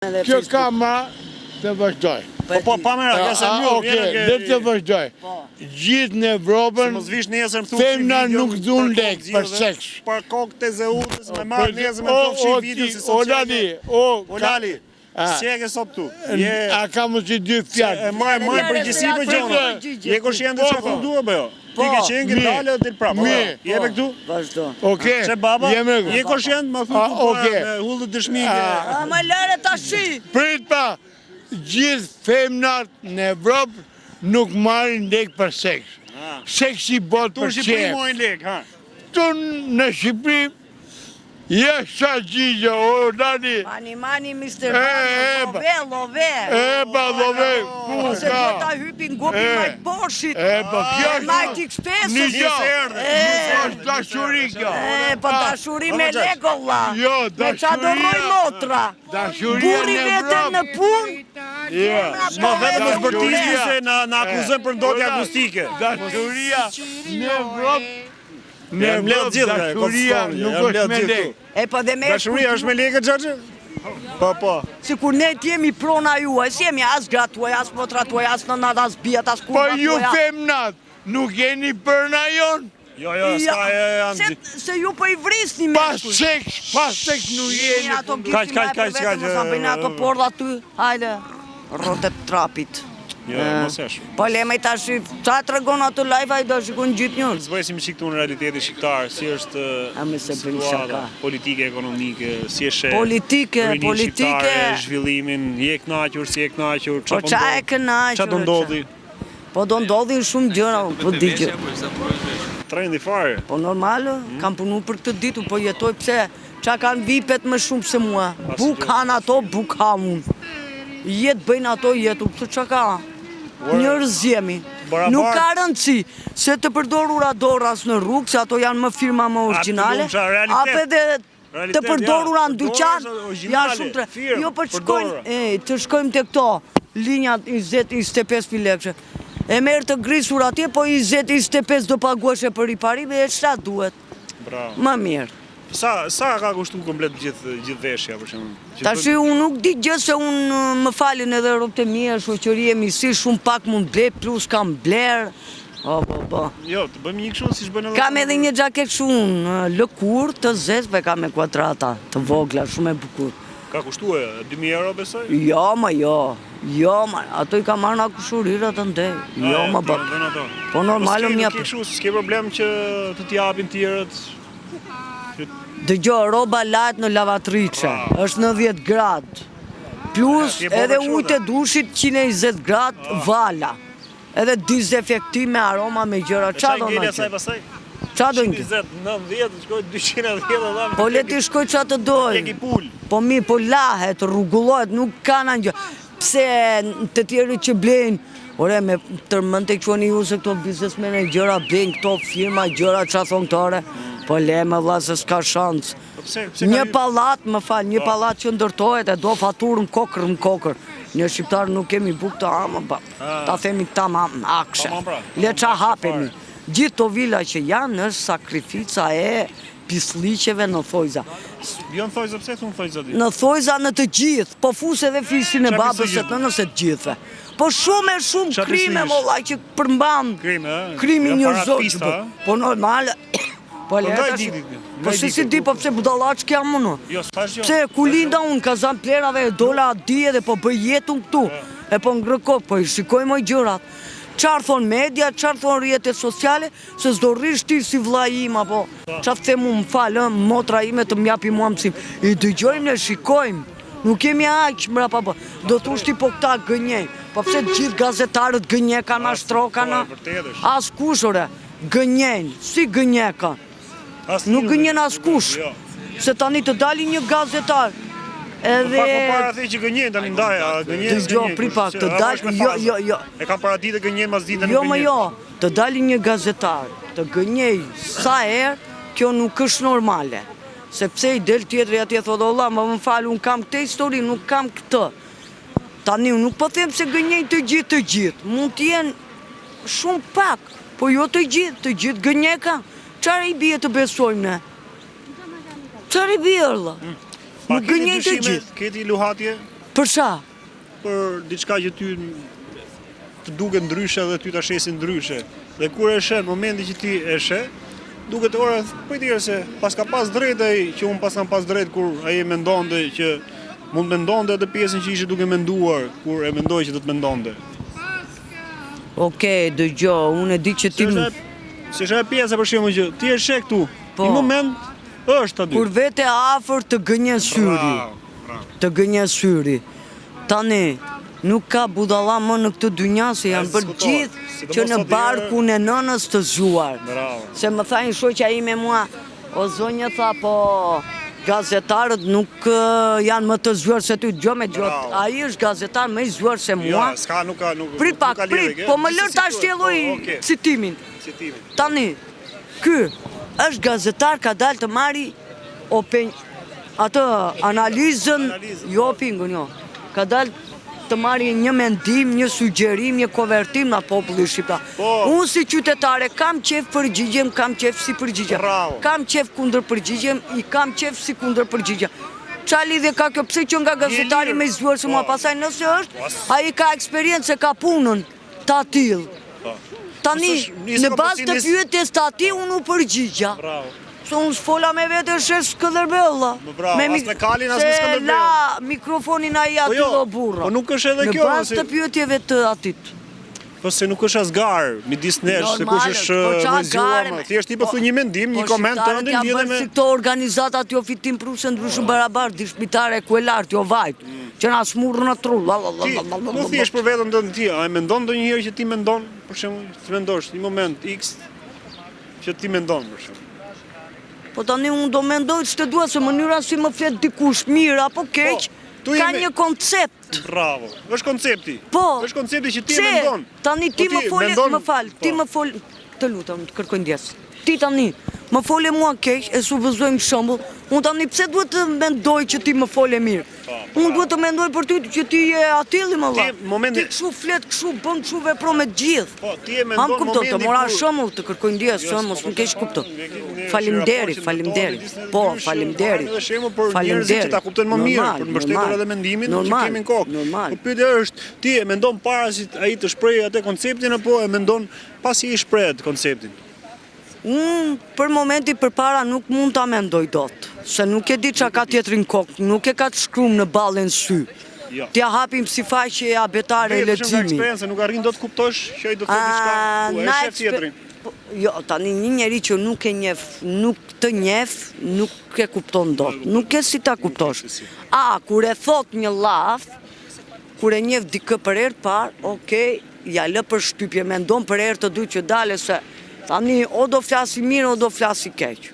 Që ka ma të vazhdoj. Po, pamera, ka se mjë. Dhe të vazhdoj. Gjithë në Evropën, femna nuk dhun lek për seks. Për kokë të zeutës, me marrë nesër me të fshi video si sot qene. O Lali, si e ke sot tu? A ka më që dy fjallë. E maj përgjësi për gjona. Je koshien dhe që ku duhe bëjo? Ti ke qenë këtë dalë dhe të prapë. Jebe këtu? Vazhdo. Që baba, je koshien më thutu me hullë dëshmike. Ma lere ta shi! Prit pa, gjithë femnat në Evropë nuk marrin lek për seks. Seksi bot për Tu qef. Shqipëri mojnë lek, ha? Tu në Shqipëri, jesha gjigja, o Lali. Mani, Mr. Love. Love, ku Se ka? ta hypin gopi majtë boshit. Po kjo Majtë X5-ës. Një erdhe. dashuri kjo. Po dashuri me legolla. Jo, Me qa dërroj motra. Dashuria Buri në vetën në Evropë. pun. Më vetë më zbërtisni se na akuzën për ndodhje akustike. Dashuria në Evropë. Në Jam lehtë Evropë gjithë, dashuria nuk është me lek. E po dhe me Dashuria është me lekë, Xhaxhi? Po. Si kur ne t'jemi prona juaj, si jemi as gratë tuaj, as motra tuaj, as nënat, as bijat, as Po kurva ju tuaja. femnat, nuk jeni përna jon? Jo, s'ka janë. Se ju po i vrisni me Pas seks nuk jeni. ato Kaq, gifti me për vetëm, mos bëjnë ato porda ty, hajde, rotet trapit. Jo, mos është. Po leme i tash, qa të regon ato live, a i do shikon gjithë njërë. Zbëjsim që këtu në realiteti shqiptar, si është A me se bëjmë situata shaka. politike, ekonomike, si e sheh Politike. zhvillimin, je knaqur, si je knaqur, Po qa e kënaqur. Qa do ndodhi? Po do ndodhi shumë gjëra, po digjë. Trendi fare. Po normalë, kam punu për këtë ditu, po jetoj pse, qa kanë vipet më shumë se mua. Buk han ato, buk ha unë. Jetë bëjnë ato, jetu, këtë qa ka. Njërës jemi. Nuk ka rëndësi, se të përdorura doras në rrugë, se ato janë më firma më originale, ape dhe të përdorura në dyqan, janë shumë tre. Jo për të shkojmë të këto, linjat 20-25 lekëshe. E merë të grisur atje, po 20-25 do pagueshe për riparime, e qëta duhet. Më mirë. Sa ka kushtu komplet gjithë veshja, për shembull? Tashi unë nuk di gjë se unë më falin edhe ropët e mija, shoqëri e misi, shumë pak mund ble, plus kam bler. Po. Jo, të bëjmë një kështu si shbën edhe... Kam edhe një gjaket shumë, lëkur të zezve, kam me kuadrata, të vogla, shumë e bukur. Ka kushtu e 2.000 euro, besoj? Jo, ato i ka marrë nga kushurirat të ndej. Jo, ma bë. Po normalë mja... S'ke problem që të t'japin tjerët? Dëgjo, roba lajtë në lavatrice, është 90 gradë. Plus edhe ujtë e dushit 120 gradë vala. Edhe dizefektim me aroma me gjëra. Qa do në që? Qa do në që? 90, shkoj 210 Po leti shkoj qa të dojnë. Po mi, po lahet, rrugullohet, nuk kanë në gjë. Pse të tjeri që blejnë, ore me tërmën të këqoni ju se këto biznesmene gjëra blejnë, këto firma gjëra qa thonë këtore. Po le me vla se s'ka shansë. Një palat, më falë, një palat që ndërtojët e do faturë në kokër. Një shqiptarë nuk kemi buk të amë, ta themi këta ma akshe. Le qa hapemi. Gjithë të vila që janë është sakrifica e pisliqeve në thojza. Jo në thojza, pse thunë thojza di? Në thojza në të gjithë, po fuse dhe fisin e babës e të nëse të gjithëve. Po shumë krime, molla, që përmban krimi njërzor. Po normalë, po si di, po pse budalaç kja më në? Pse ku linda unë, ka zan plerave, dola di edhe po bëj jetun këtu. E po ngrëko, po i shikoj moj gjërat. Qarë thonë media, qarë thonë rjetet sociale, se s'do rrish ti si vlla im, apo qatë themu më falë, motra ime të mjapi mua mësim. I dëgjojmë ne, shikojmë. Nuk kemi aqë mra pa po. Do thush ti po këta gënjej. Po pse gjithë gazetarët gënjej kanë, ashtroka në? As kushore, gënjejnë, si gënjej kanë. Nuk gënjen as kush, se tani të dali një gazetar. Edhe... Po para the që gënjen, tani ndaja, gënjen s'gënjen. Jo, pri pak, të dali, jo. E kam para ditë gënjen, mas ditë nuk gënjen. Jo, të dali një gazetar, të gënjej sa herë, kjo nuk është normale. Sepse i del tjetëri atje thotë, Allah, më falë, unë kam këtë histori, nuk kam këtë. Tani, unë nuk po them se gënjej të gjithë. Mund t'jen shumë pak, po jo të gjithë gënjej ka. Qare i bje të besojmë ne? Qare i bje, Allah? Nuk gënjej të gjithë. Këti luhatje? Për sa? Për diçka që ty të duket ndryshe dhe ty ta shesin ndryshe. Dhe kur e shen, momenti që ti e she, duket ora, po i dire se pas ka pas drejt ai që un pas kam pas drejt kur ai mendonte që mund mendonte atë pjesën që ishte duke menduar kur e mendoi që do të mendonte. Okej, dëgjoj, unë e di që ti Si është ajo pjesa për shembull që ti e sheh këtu. Po. Në moment është aty. kur vete afër të gënjen syri. Të gënjen syri. Tani, nuk ka budalla më në këtë dynja se janë bërë gjithë që në barkun e nënës të zgjuar. Se më tha një shoqja ime mua, o zonja tha, po gazetarët nuk janë më të zgjuar se ty, gjo me gjotë. Ai është gazetar më i zgjuar se mua. S'ka, nuk ka. Prit pak, po më lër ta shtjelloj citimin. Tani, ky është gazetar, ka dalë të marri atë analizën, jo opingun, jo. Ka dalë të marri një mendim, një sugjerim, një konvertim nga populli shqiptar. Unë si qytetare kam qef përgjigjem, kam qef si përgjigjem. Kam qef kundër përgjigjem, i kam qef si kundër përgjigjem. Qa lidhje ka kjo, pse që nga gazetari me zgjuar se mua, pasaj nëse është, a i ka eksperiencë, ka punën të atil. Tani, në bazë të pyetjes të ati, unë u përgjigja. Se unë s'fola me vete shes Skënderbella. As me Kalin, as me Skënderbella. Se la mikrofonin a i aty o burra. Po nuk është edhe kjo. Në bazë të pyetjeve të atit. Po se nuk është as garë, midis nesh, se kush është vëzjuar, thjesht ti po thu një mendim, një koment të ndin lidhe me... Si këto organizatat jo fitim prusën ndryshëm barabar, di shpitare ku e lartë, jo vajt, që na smurë në tru. Po thjesht për vetëm të në ti, a e mendon do njëherë që ti mendon, për shemë, të mendosh, një moment X, që ti mendon, për shemë. Po tani unë do mendoj që të dua se mënyra si më flet dikush mirë apo keq, ka një koncept. Bravo, është koncepti. Po. është koncepti që ti e mendon. Tani ti më fole, më falë, ti më fole, të lutem, të kërkoj ndjes. Ti tani, më fole mua keq, e supozojmë shembull, unë tani pse duhet të mendoj që ti më fole mirë? Unë duhet të mendoj për ty që ti je atilli më valla. Ti kështu flet, kështu bën, kështu vepro me të gjithë. Po, ti e mendon momentin kur... Të mora shembull, të kërkoj ndjes, mos më keq kupto. Faleminderit. Po, faleminderit. Faleminderit që ta kuptojnë më mirë, për të mbështetur edhe mendimin që kemi në kokë. Po pyetja është, ti e mendon para se ai të shprehë atë konceptin apo e mendon pasi i shpreh atë konceptin? Unë për momenti për para nuk mund ta mendoj dot, se nuk e di qa ka tjetrin kokë, nuk e ka të shkrum në ballin sy. T'ja hapim si faqe abetare e leximi. Nuk arrin do të kuptosh që ai do të thotë diçka, ku e shef tjetrin. Jo, tani një njeri që nuk e njeh, nuk të njeh, nuk e kupton dot. Nuk e si ta kuptosh. Kur e thot një llaf, kur e njeh dikë për herë të parë, okay, ja lë për shtypje, mendon për herë të dytë që dalë se tani o do flasi mirë o do flasi keq.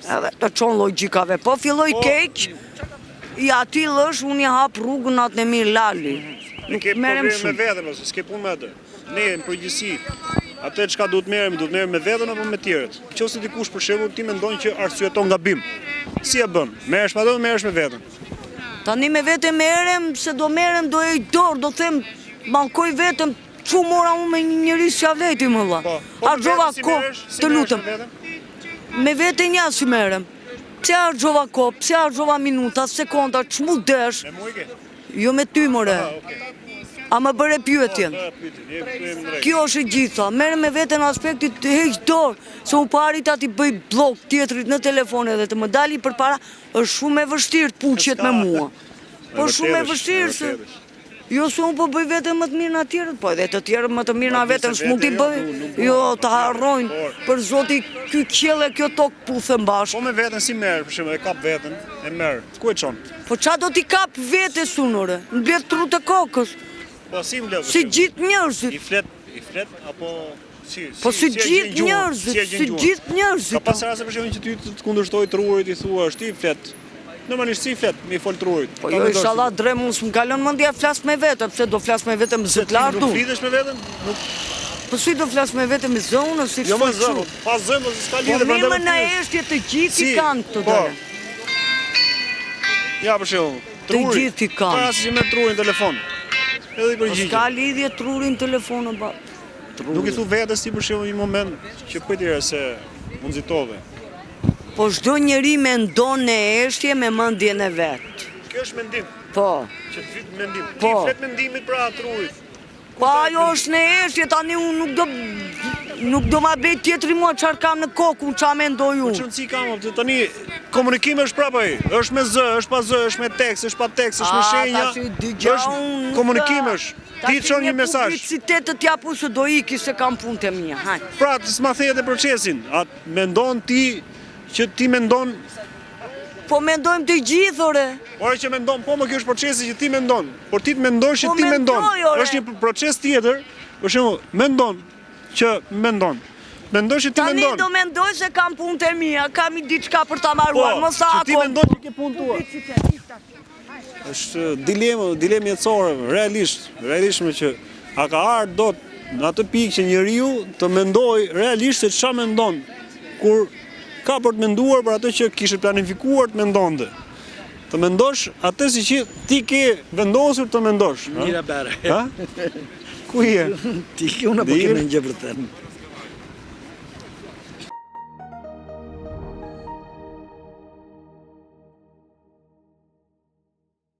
Edhe të qonë logikave. Po filloj keq, i atil është, unë i hap rrugën atë në mirë lali. Nuk ke problem me vetën, ose s'ke punë me atë. Ne, në përgjithësi, atë çka duhet merrem me vetën apo me tjerët. Nëse dikush për shembull ti mendon që arsyeton gabim. Si e bën? Merresh me atë, merresh me vetën. Tani me veten merrem, se do merrem do e dorë, do them, mallkoj vetëm. Që mora unë me një njëri si avleti më dha. Argjova ko, të lutëm. Me vete një si merem. Pse argjova ko, pse argjova minuta, sekonda, që mu desh. Me mu i ke? Jo me ty more. A më bëre pyetjen. Kjo është e gjitha. Mere me vete në aspektit të heq dorë. Se u parit ati bëj blok tjetrit në telefon edhe të më dali për para, është shumë e vështirë të puqet me mua. Po shumë e vështirë se... Jo, se unë po bëj vetëm më të mirë në tjerët, po edhe të tjerët më të mirë në vetëm, s'mund t'i bëj, jo, të harrojnë, për zoti, ky qjellë e kjo tokë puthën bashkë. Po me vetën si merë, për shumë, e kap vetën, e merë, ku e qonë? Po qa do t'i kap vete, sunore, në bletë trut e kokës. Po si më bletë? Si gjithë njërzit. I flet, apo... Po si gjithë njërzit, Ka pas rase për shumë që ty të kundërshtoj trurit, i thua, është ti flet. Normalisht si flet, me i fol trurit. Po jo, inshallah drem unë s'më kalon mendja flas me vete, pse do flas me vete më zët lartu. Nuk flidesh me veten? Po si do flas me vete me zonë, si jo me zonë, pas zëmë, s'ka lidhje me ndërë. Po në eshtje të gjithë i kanë këto dore. Ja për shumë, të gjithë i kanë. Para si me trurin telefon. Edhe i përgjigje. S'ka lidhje trurin telefon, ba. Nuk i thu vetës ti për shumë një moment që pëjtire se mund zitove. Po çdo njeri mendon në eshtje me mendjen e vet. Kjo është mendim. Po. Që të flet mendim. Ti Po. flet mendimit pra trurit. Po ajo është në eshje, tani unë nuk do ma bej tjetëri mua qarë kam në kokë, unë qa mendoj Po unë. çon si kam, tani komunikimi është prapë ai. Është me zë, është pa zë, është me tekst, është pa tekst, është me shenja. Është komunikim është. Ti çon një mesazh. Publicitetet t'japu se do iki se kam punë të mia. Hajde. Pra, të s'ma thejet e procesin. A mendon ti që ti mendon, Po mendojmë të gjithë, ore. ore që mendon, po më kjo është procesi që ti mendon, por ti të mendosh që Po ti mendon. mendoj, ore. Është një proces tjetër, për shembull, mendon që mendon. Mendon që ti Tani mendon. do mendoj se kam punë të mia, kam i diçka për ta marruar, Po, mos sa që ti akon. mendon që ke punë tua. Është dilemë jetësore, realisht me që a ka ardhur dot në atë pikë që njeriu të mendoj realisht se ç'a mendon, kur ka për të menduar për atë që kishe planifikuar të mendonte. Të mendosh atë si që ti ke vendosur të mendosh. Mira bere. Ha? Ku je? Ti unë po kemë një gjë për të thënë.